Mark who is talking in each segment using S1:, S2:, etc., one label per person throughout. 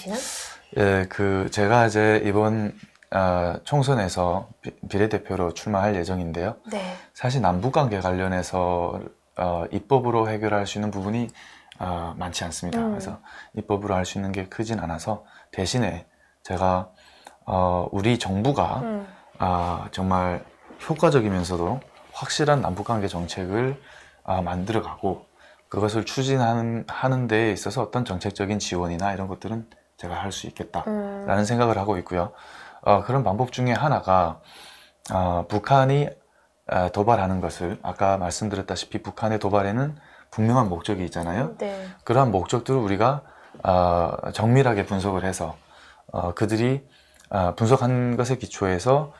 S1: 정치는?
S2: 예, 제가 이제 이번 총선에서 비례대표로 출마할 예정인데요.
S1: 네.
S2: 사실 남북관계 관련해서 입법으로 해결할 수 있는 부분이 많지 않습니다. 그래서 입법으로 할 수 있는 게 크진 않아서 대신에 제가 우리 정부가 정말 효과적이면서도 확실한 남북관계 정책을 만들어가고 그것을 추진하는 데에 있어서 어떤 정책적인 지원이나 이런 것들은 제가 할 수 있겠다라는 생각을 하고 있고요. 그런 방법 중에 하나가 북한이 도발하는 것을 아까 말씀드렸다시피 북한의 도발에는 분명한 목적이 있잖아요.
S1: 네.
S2: 그러한 목적들을 우리가 정밀하게 분석을 해서 그들이 분석한 것에 기초해서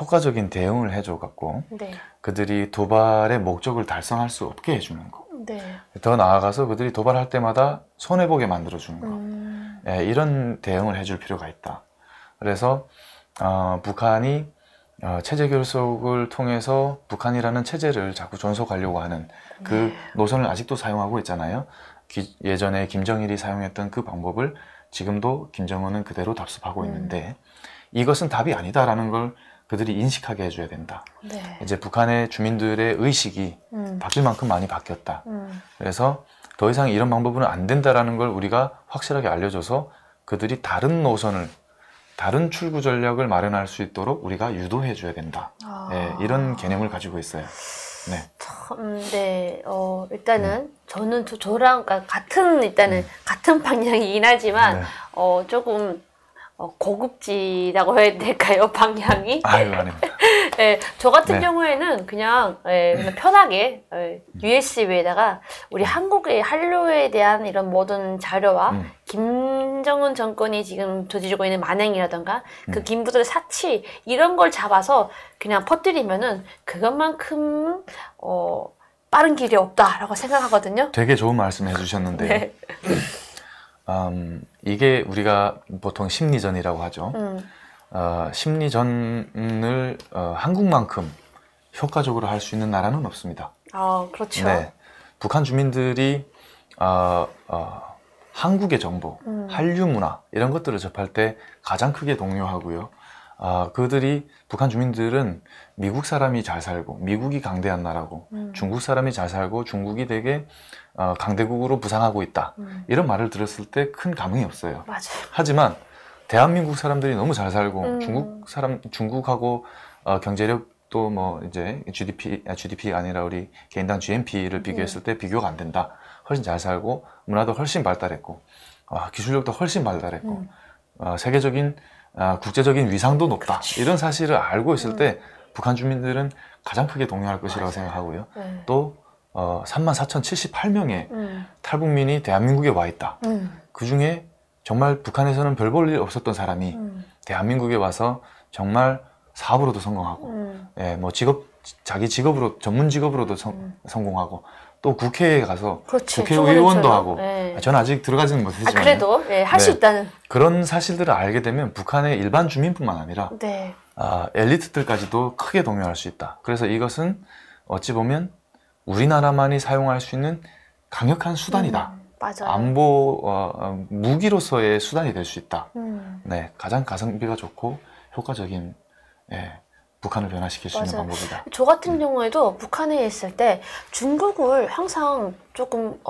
S2: 효과적인 대응을 해줘 갖고
S1: 네.
S2: 그들이 도발의 목적을 달성할 수 없게 해주는 거.
S1: 네.
S2: 더 나아가서 그들이 도발할 때마다 손해보게 만들어주는 거. 이런 대응을 해줄 필요가 있다. 그래서 북한이 체제 결속을 통해서 북한이라는 체제를 자꾸 존속하려고 하는 그 노선을 아직도 사용하고 있잖아요. 예전에 김정일이 사용했던 그 방법을 지금도 김정은은 그대로 답습하고 있는데 이것은 답이 아니다라는 걸 그들이 인식하게 해줘야 된다.
S1: 네.
S2: 이제 북한의 주민들의 의식이 바뀔 만큼 많이 바뀌었다. 그래서 더 이상 이런 방법은 안 된다라는 걸 우리가 확실하게 알려줘서 그들이 다른 노선을, 다른 출구 전략을 마련할 수 있도록 우리가 유도해 줘야 된다. 네, 이런 개념을 가지고 있어요. 네.
S1: 네, 일단은 저는 저랑 같은 일단은 같은 방향이긴 하지만
S2: 네.
S1: 조금 고급지라고 해야 될까요? 방향이?
S2: 아유, 아닙니다.
S1: 네, 저 같은
S2: 네.
S1: 경우에는 그냥 편하게 USB에다가 우리 한국의 한류에 대한 이런 모든 자료와 김정은 정권이 지금 저지르고 있는 만행이라던가 그 김부들의 사치 이런 걸 잡아서 그냥 퍼뜨리면은 그것만큼 빠른 길이 없다라고 생각하거든요.
S2: 되게 좋은 말씀 해주셨는데요.
S1: 네.
S2: 이게 우리가 보통 심리전이라고 하죠. 심리전을 한국만큼 효과적으로 할 수 있는 나라는 없습니다.
S1: 그렇죠.
S2: 네, 북한 주민들이 한국의 정보, 한류 문화 이런 것들을 접할 때 가장 크게 동요하고요. 그들이 북한 주민들은 미국 사람이 잘 살고 미국이 강대한 나라고 중국 사람이 잘 살고 중국이 되게 강대국으로 부상하고 있다. 이런 말을 들었을 때 큰 감흥이 없어요.
S1: 맞아요.
S2: 하지만 대한민국 사람들이 너무 잘 살고 중국하고 경제력도 뭐 이제 GDP가 아니라 우리 개인당 GNP를 비교했을 때 비교가 안 된다. 훨씬 잘 살고 문화도 훨씬 발달했고 기술력도 훨씬 발달했고 세계적인 국제적인 위상도 높다.
S1: 그렇지.
S2: 이런 사실을 알고 있을 때 북한 주민들은 가장 크게 동요할 것이라고 생각하고요.
S1: 네.
S2: 또 34,078명의 탈북민이 대한민국에 와 있다. 그 중에 정말 북한에서는 별 볼 일 없었던 사람이 대한민국에 와서 정말 사업으로도 성공하고 예, 뭐 자기 직업으로 전문 직업으로도 성공하고 또 국회에 가서
S1: 그렇지,
S2: 국회의원도 하고
S1: 네.
S2: 저는 아직 들어가지는 못했지만
S1: 그래도 할 수 있다는
S2: 그런 사실들을 알게 되면 북한의 일반 주민뿐만 아니라
S1: 네.
S2: 엘리트들까지도 크게 동요할 수 있다. 그래서 이것은 어찌 보면 우리나라만이 사용할 수 있는 강력한 수단이다.
S1: 맞아요.
S2: 안보 무기로서의 수단이 될 수 있다. 네, 가장 가성비가 좋고 효과적인 북한을 변화시킬 수 있는 방법이다.
S1: 저 같은 경우에도 북한에 있을 때 중국을 항상 조금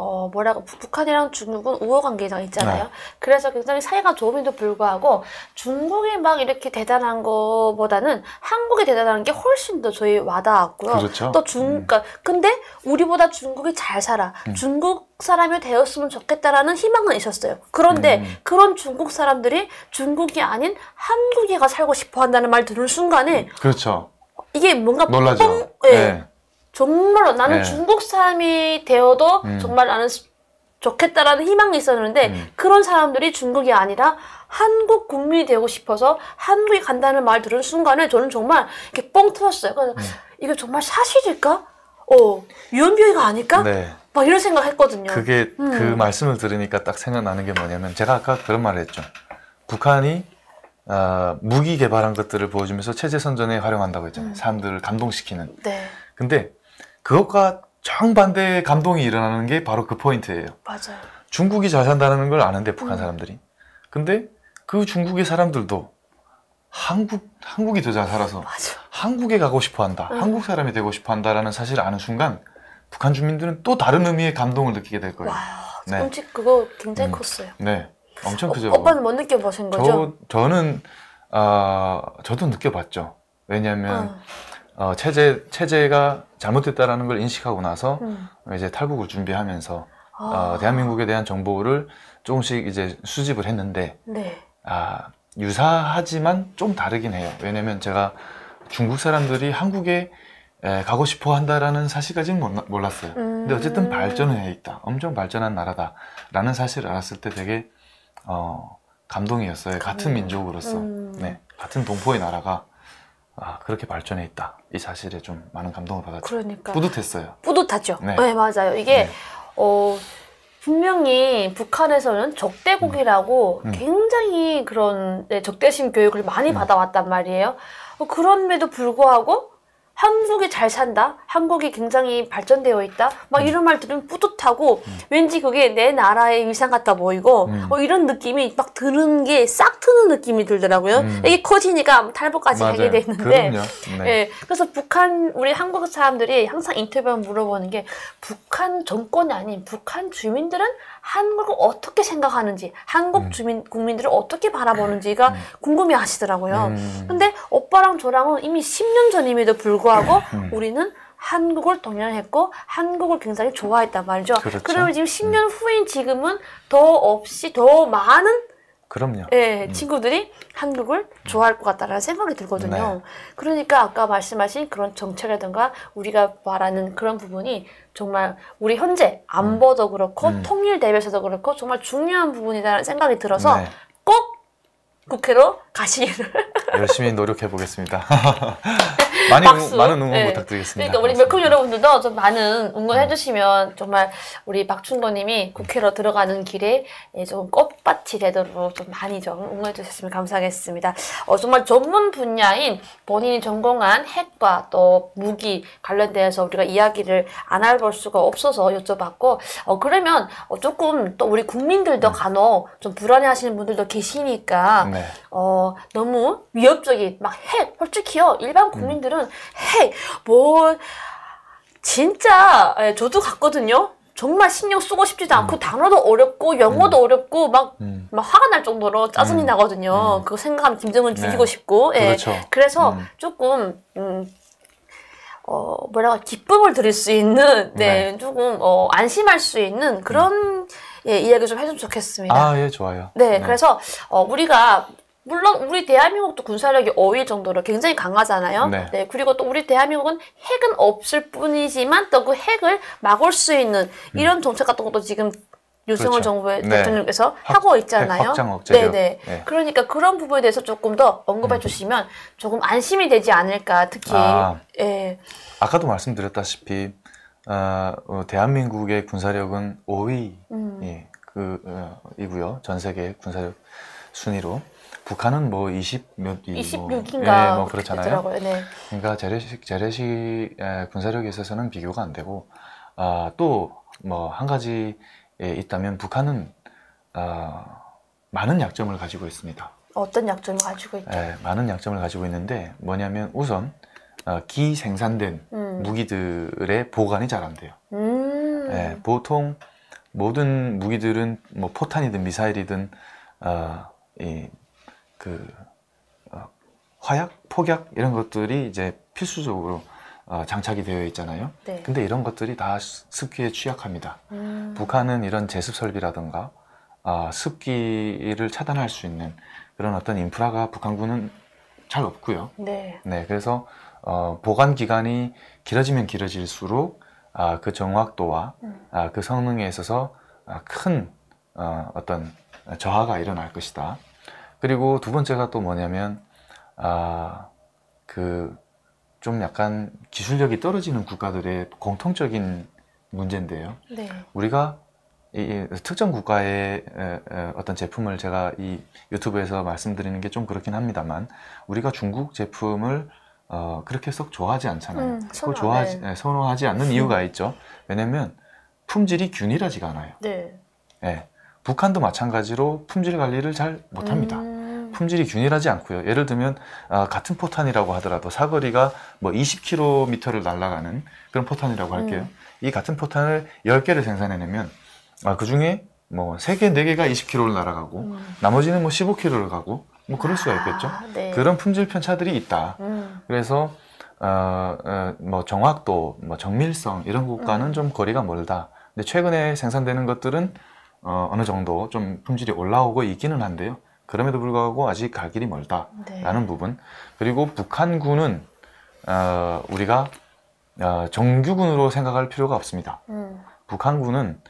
S1: 북한이랑 중국은 우호 관계가 있잖아요.
S2: 네.
S1: 그래서 굉장히 사이가 좋음에도 불구하고 중국이 막 이렇게 대단한 거보다는 한국이 대단한 게 훨씬 더 저희 와닿았고요.
S2: 그렇죠.
S1: 또 그러니까 근데 우리보다 중국이 잘 살아. 중국 사람이 되었으면 좋겠다라는 희망은 있었어요. 그런데 그런 중국 사람들이 중국이 아닌 한국에가 살고 싶어 한다는 말 들은 순간에
S2: 그렇죠.
S1: 이게 뭔가
S2: 놀라죠.
S1: 네. 정말로 나는
S2: 네.
S1: 중국 사람이 되어도 정말 나는 좋겠다라는 희망이 있었는데 그런 사람들이 중국이 아니라 한국 국민이 되고 싶어서 한국에 간다는 말 들은 순간에 저는 정말 이렇게 뻥 터졌어요. 그래서 이게 정말 사실일까? 유언비어가 아닐까?
S2: 네.
S1: 막 이런 생각 했거든요.
S2: 그게 그 말씀을 들으니까 딱 생각나는 게 뭐냐면 제가 아까 그런 말을 했죠. 북한이 무기 개발한 것들을 보여주면서 체제 선전에 활용한다고 했잖아요. 사람들을 감동시키는.
S1: 네.
S2: 근데 그것과 정반대의 감동이 일어나는 게 바로 그 포인트예요.
S1: 맞아요.
S2: 중국이 잘 산다는 걸 아는데 북한 사람들이 근데 그 중국의 사람들도 한국이 더 잘 살아서
S1: 맞아.
S2: 한국에 가고 싶어 한다. 한국 사람이 되고 싶어 한다라는 사실을 아는 순간 북한 주민들은 또 다른 의미의 감동을 느끼게 될 거예요.
S1: 와,
S2: 네.
S1: 솔직히 그거 굉장히 컸어요.
S2: 네. 엄청 크죠.
S1: 오빠는 못 느껴보신 거죠?
S2: 저는 저도 느껴봤죠. 왜냐하면 체제가 잘못됐다라는 걸 인식하고 나서 이제 탈북을 준비하면서 대한민국에 대한 정보를 조금씩 이제 수집을 했는데
S1: 네.
S2: 유사하지만 좀 다르긴 해요. 왜냐면 제가 중국 사람들이 한국에 가고 싶어 한다라는 사실까지는 몰랐어요. 근데 어쨌든 발전해 있다. 엄청 발전한 나라다라는 사실을 알았을 때 되게 감동이었어요. 같은 민족으로서. 네, 같은 동포의 나라가 그렇게 발전해 있다. 이 사실에 좀 많은 감동을 받았죠.
S1: 그러니까.
S2: 뿌듯했어요.
S1: 뿌듯하죠.
S2: 네.
S1: 네, 맞아요. 이게
S2: 네.
S1: 분명히 북한에서는 적대국이라고 굉장히 그런 적대심 교육을 많이 받아왔단 말이에요. 그럼에도 불구하고 한국이 잘 산다, 한국이 굉장히 발전되어 있다, 막 이런 말 들으면 뿌듯하고 왠지 그게 내 나라의 위상 같아 보이고 이런 느낌이 막 드는 게 싹 트는 느낌이 들더라고요. 이게 커지니까 탈북까지
S2: 맞아요.
S1: 하게 되는데,
S2: 그럼요. 네.
S1: 예, 그래서 우리 한국 사람들이 항상 인터뷰하면 물어보는 게 북한 정권이 아닌 북한 주민들은 한국을 어떻게 생각하는지, 한국 국민들을 어떻게 바라보는지가 궁금해 하시더라고요. 근데 오빠랑 저랑은 이미 10년 전임에도 불구하고 우리는 한국을 동경했고 한국을 굉장히 좋아했단 말이죠.
S2: 그렇죠.
S1: 그러면 지금 10년 후인 지금은 더 많은
S2: 그럼요.
S1: 친구들이 한국을 좋아할 것 같다라는 생각이 들거든요.
S2: 네.
S1: 그러니까 아까 말씀하신 그런 정책이라든가 우리가 말하는 그런 부분이 정말 우리 현재 안보도 그렇고 통일 대비에서도 그렇고 정말 중요한 부분이라는 생각이 들어서
S2: 네.
S1: 꼭 국회로 가시기를
S2: 열심히 노력해 보겠습니다.
S1: 박수.
S2: 많은 응원
S1: 네.
S2: 부탁드리겠습니다.
S1: 그러니까 우리 몇콩 여러분들도 좀 많은 응원해 주시면 정말 우리 박충건님이 국회로 들어가는 길에 좀 꽃밭이 되도록 좀 많이 좀 응원해 주셨으면 감사하겠습니다. 정말 전문 분야인 본인이 전공한 핵과 또 무기 관련돼서 우리가 이야기를 안 해볼 수가 없어서 여쭤봤고 그러면 조금 또 우리 국민들도 간혹 좀 불안해하시는 분들도 계시니까
S2: 네.
S1: 너무 위협적인 막 핵 솔직히요 일반 국민들은 핵 진짜 저도 갔거든요. 정말 신경 쓰고 싶지도 않고 단어도 어렵고 영어도 어렵고 막 화가 날 정도로 짜증이 나거든요. 그거 생각하면 김정은 죽이고 싶고
S2: 그렇죠.
S1: 그래서 조금 기쁨을 드릴 수 있는 조금 안심할 수 있는 그런 이야기 좀 해주면 좋겠습니다.
S2: 예, 좋아요.
S1: 네, 그래서 우리가 물론 우리 대한민국도 군사력이 5일 정도로 굉장히 강하잖아요.
S2: 네.
S1: 그리고 또 우리 대한민국은 핵은 없을 뿐이지만 또 그 핵을 막을 수 있는 이런 정책 같은 것도 지금 윤석열
S2: 그렇죠.
S1: 정부의
S2: 네.
S1: 대통령께서 하고 있잖아요.
S2: 핵 확장 억제력.
S1: 네네.
S2: 네.
S1: 그러니까 그런 부분에 대해서 조금 더 언급해 주시면 조금 안심이 되지 않을까. 특히
S2: 아까도 말씀드렸다시피 대한민국의 군사력은 5위 이고요. 전 세계 군사력 순위로. 북한은 뭐
S1: 26인가
S2: 뭐 그렇잖아요.
S1: 네.
S2: 그러니까 재래식 군사력에 있어서는 비교가 안 되고 또 뭐 한 가지 있다면 북한은 많은 약점을 가지고 있습니다.
S1: 어떤 약점을 가지고 있죠?
S2: 많은 약점을 가지고 있는데 뭐냐면 우선 기생산된 무기들의 보관이 잘 안 돼요. 보통 모든 무기들은 뭐 포탄이든 미사일이든 화약, 폭약 이런 것들이 이제 필수적으로 장착이 되어 있잖아요.
S1: 네.
S2: 근데 이런 것들이 다 습기에 취약합니다. 북한은 이런 제습 설비라든가 습기를 차단할 수 있는 그런 어떤 인프라가 북한군은 잘 없고요.
S1: 네.
S2: 그래서 보관 기간이 길어지면 길어질수록 그 정확도와 그 성능에 있어서 큰 어떤 저하가 일어날 것이다. 그리고 두 번째가 또 뭐냐면 좀 약간 기술력이 떨어지는 국가들의 공통적인 문제인데요.
S1: 네.
S2: 우리가 이 특정 국가의 어떤 제품을 제가 이 유튜브에서 말씀드리는 게 좀 그렇긴 합니다만 우리가 중국 제품을 그렇게 썩 좋아하지 않잖아요. 그걸 선호하지 않는 이유가 있죠. 왜냐면 품질이 균일하지가 않아요.
S1: 네.
S2: 북한도 마찬가지로 품질 관리를 잘 못합니다. 품질이 균일하지 않고요. 예를 들면 같은 포탄이라고 하더라도 사거리가 뭐 20km를 날아가는 그런 포탄이라고 할게요. 이 같은 포탄을 10개를 생산해내면 그 중에 뭐 3개, 4개가 20km를 날아가고 나머지는 뭐 15km를 가고 뭐 그럴 수가 있겠죠.
S1: 네.
S2: 그런 품질 편차들이 있다. 그래서 뭐 정확도, 뭐 정밀성 이런 것과는 좀 거리가 멀다. 근데 최근에 생산되는 것들은 어느 정도 좀 품질이 올라오고 있기는 한데요. 그럼에도 불구하고 아직 갈 길이 멀다라는
S1: 네. 부분.
S2: 그리고 북한군은 우리가 정규군으로 생각할 필요가 없습니다. 북한군은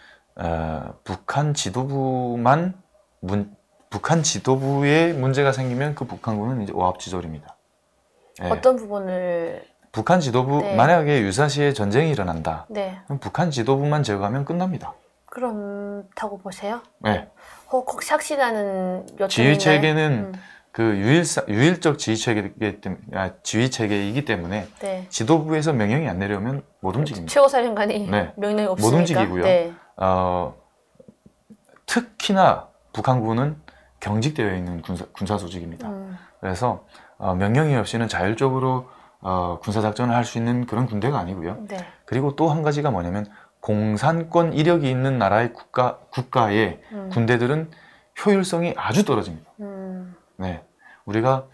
S2: 북한 지도부에 문제가 생기면 그 북한군은 이제 오합지졸입니다. 예.
S1: 어떤 부분을
S2: 북한 지도부
S1: 네.
S2: 만약에 유사시에 전쟁이 일어난다.
S1: 네.
S2: 그럼 북한 지도부만 제거하면 끝납니다.
S1: 그렇다고 보세요?
S2: 네.
S1: 혹시 확신하는 요청인가요?
S2: 지휘 체계는 그 유일적 지휘 체계이기 때문에
S1: 네.
S2: 지도부에서 명령이 안 내려오면 못 움직입니다.
S1: 최고사령관이
S2: 네.
S1: 명령이 없으니까.
S2: 못 움직이고요.
S1: 네.
S2: 특히나 북한군은 경직되어 있는 군사 조직입니다. 그래서 명령이 없이는 자율적으로 군사작전을 할 수 있는 그런 군대가 아니고요.
S1: 네.
S2: 그리고 또 한 가지가 뭐냐면 공산권 이력이 있는 나라의 국가의 군대들은 효율성이 아주 떨어집니다. 네, 우리가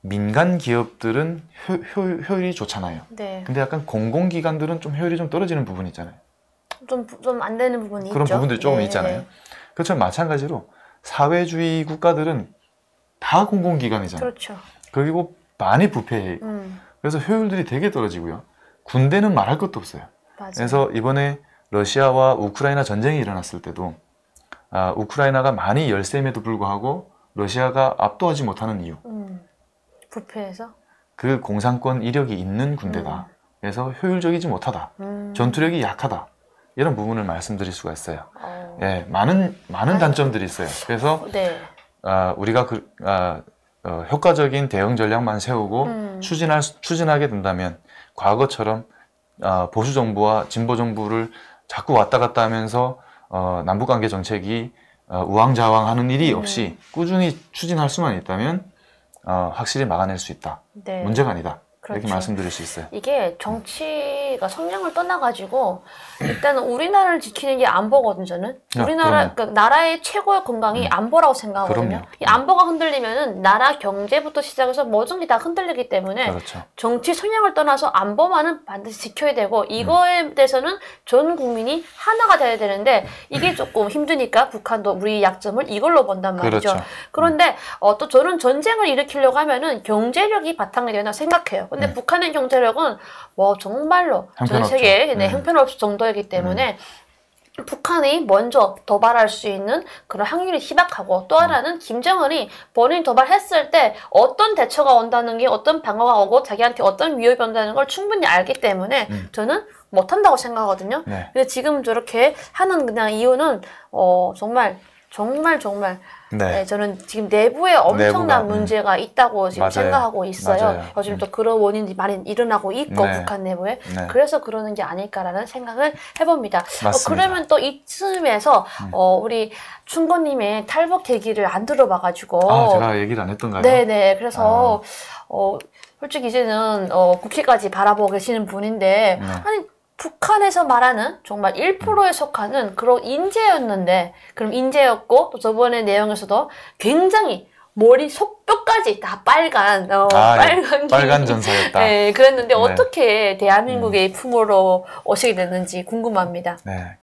S2: 민간 기업들은 효율이 좋잖아요.
S1: 네.
S2: 근데 약간 공공기관들은 좀 효율이 좀 떨어지는 부분이 있잖아요.
S1: 좀 안 되는 부분이
S2: 그런
S1: 있죠.
S2: 부분들이 조금
S1: 네.
S2: 있잖아요. 그렇죠. 마찬가지로 사회주의 국가들은 다 공공기관이잖아요.
S1: 그렇죠.
S2: 그리고 많이 부패해요. 그래서 효율들이 되게 떨어지고요. 군대는 말할 것도 없어요.
S1: 맞아요.
S2: 그래서 이번에 러시아와 우크라이나 전쟁이 일어났을 때도 우크라이나가 많이 열세임에도 불구하고 러시아가 압도하지 못하는 이유.
S1: 부패해서?
S2: 그 공산권 이력이 있는 군대다. 그래서 효율적이지 못하다. 전투력이 약하다. 이런 부분을 말씀드릴 수가 있어요. 예, 많은 단점들이 있어요. 그래서
S1: 네.
S2: 우리가 효과적인 대응 전략만 세우고 추진하게 된다면 과거처럼 보수 정부와 진보 정부를 자꾸 왔다 갔다 하면서 남북관계 정책이 우왕좌왕하는 일이 없이 꾸준히 추진할 수만 있다면 확실히 막아낼 수 있다.
S1: 네.
S2: 문제가 아니다.
S1: 그렇죠.
S2: 이렇게 말씀드릴 수 있어요.
S1: 이게 정치가 성향을 떠나가지고 일단은 우리나라를 지키는 게 안보거든요. 저는 우리나라 그러니까 나라의 최고의 건강이 안보라고 생각하거든요.
S2: 그럼요.
S1: 이 안보가 흔들리면은 나라 경제부터 시작해서 모든 게 다 흔들리기 때문에
S2: 그렇죠.
S1: 정치 성향을 떠나서 안보만은 반드시 지켜야 되고 이거에 대해서는 전 국민이 하나가 돼야 되는데 이게 조금 힘드니까 북한도 우리 약점을 이걸로 본단 말이죠.
S2: 그렇죠.
S1: 그런데 또 저는 전쟁을 일으키려고 하면은 경제력이 바탕이 된다고 생각해요. 근데 북한의 경제력은 뭐 정말로 전
S2: 형편없죠.
S1: 세계에 형편없을 정도이기 때문에 북한이 먼저 도발할 수 있는 그런 확률이 희박하고 또 하나는 김정은이 본인이 도발했을 때 어떤 대처가 온다는 게 어떤 방어가 오고 자기한테 어떤 위협이 온다는 걸 충분히 알기 때문에 저는 못한다고 생각하거든요.
S2: 네.
S1: 근데 지금 저렇게 하는 그냥 이유는 정말 네, 저는 지금 내부에 엄청난 문제가 있다고 지금
S2: 맞아요.
S1: 생각하고 있어요.
S2: 맞아요.
S1: 요즘 또 그런 원인이 많이 일어나고 있고
S2: 네.
S1: 북한 내부에
S2: 네.
S1: 그래서 그러는 게 아닐까라는 생각을 해봅니다.
S2: 맞습니다.
S1: 그러면 또 이쯤에서 우리 충고님의 탈북 얘기를 안 들어봐가지고
S2: 제가 얘기를 안 했던가요?
S1: 네네 그래서 솔직히 이제는 국회까지 바라보고 계시는 분인데 아니 북한에서 말하는 정말 1%에 속하는 그런 인재였는데 그럼 인재였고 또 저번에 내용에서도 굉장히 머리 속뼈까지 다 빨간
S2: 빨간 전사였다.
S1: 네, 그랬는데 어떻게 대한민국의 품으로 오시게 됐는지 궁금합니다.
S2: 네,